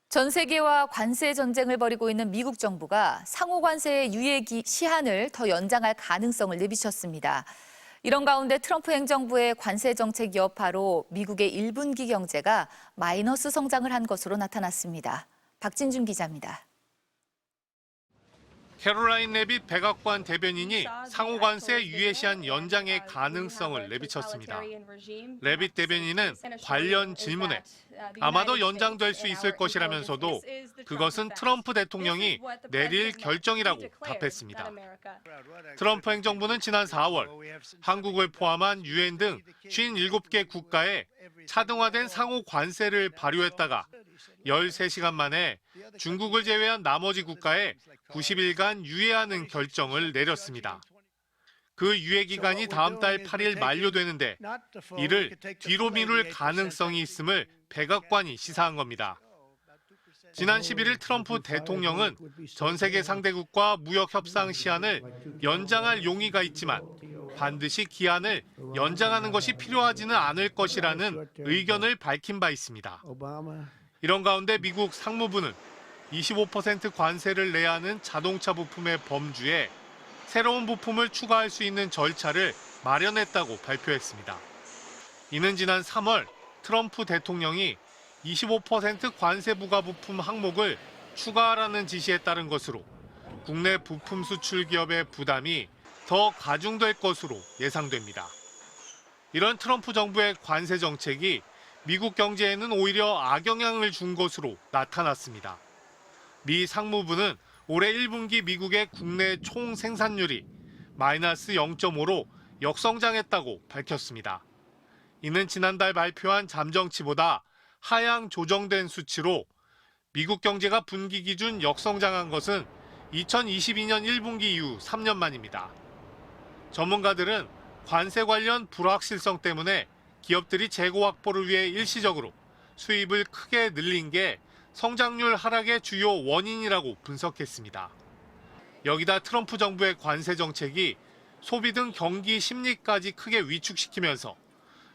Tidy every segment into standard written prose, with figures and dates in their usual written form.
전 세계와 관세 전쟁을 벌이고 있는 미국 정부가 상호 관세의 유예 시한을 더 연장할 가능성을 내비쳤습니다. 이런 가운데 트럼프 행정부의 관세 정책 여파로 미국의 1분기 경제가 마이너스 성장을 한 것으로 나타났습니다. 박진준 기자입니다. 캐롤라인 레빗 백악관 대변인이 상호관세 유예 시한 연장의 가능성을 내비쳤습니다. 레빗 대변인은 관련 질문에 아마도 연장될 수 있을 것이라면서도 그것은 트럼프 대통령이 내릴 결정이라고 답했습니다. 트럼프 행정부는 지난 4월 한국을 포함한 유엔 등 57개 국가에 차등화된 상호 관세를 발효했다가 13시간 만에 중국을 제외한 나머지 국가에 90일간 유예하는 결정을 내렸습니다. 그 유예 기간이 다음 달 8일 만료되는데 이를 뒤로 미룰 가능성이 있음을 백악관이 시사한 겁니다. 지난 11일 트럼프 대통령은 전 세계 상대국과 무역 협상 시한을 연장할 용의가 있지만 반드시 기한을 연장하는 것이 필요하지는 않을 것이라는 의견을 밝힌 바 있습니다. 이런 가운데 미국 상무부는 25% 관세를 내야 하는 자동차 부품의 범주에 새로운 부품을 추가할 수 있는 절차를 마련했다고 발표했습니다. 이는 지난 3월 트럼프 대통령이 25% 관세 부과 부품 항목을 추가하라는 지시에 따른 것으로 국내 부품 수출 기업의 부담이 더 가중될 것으로 예상됩니다. 이런 트럼프 정부의 관세 정책이 미국 경제에는 오히려 악영향을 준 것으로 나타났습니다. 미 상무부는 올해 1분기 미국의 국내 총 생산률이 마이너스 0.5로 역성장했다고 밝혔습니다. 이는 지난달 발표한 잠정치보다 하향 조정된 수치로 미국 경제가 분기 기준 역성장한 것은 2022년 1분기 이후 3년 만입니다. 전문가들은 관세 관련 불확실성 때문에 기업들이 재고 확보를 위해 일시적으로 수입을 크게 늘린 게 성장률 하락의 주요 원인이라고 분석했습니다. 여기다 트럼프 정부의 관세 정책이 소비 등 경기 심리까지 크게 위축시키면서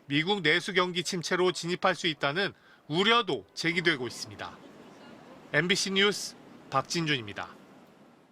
미국 내수 경기 침체로 진입할 수 있다는 우려도 제기되고 있습니다. MBC 뉴스 박진준입니다.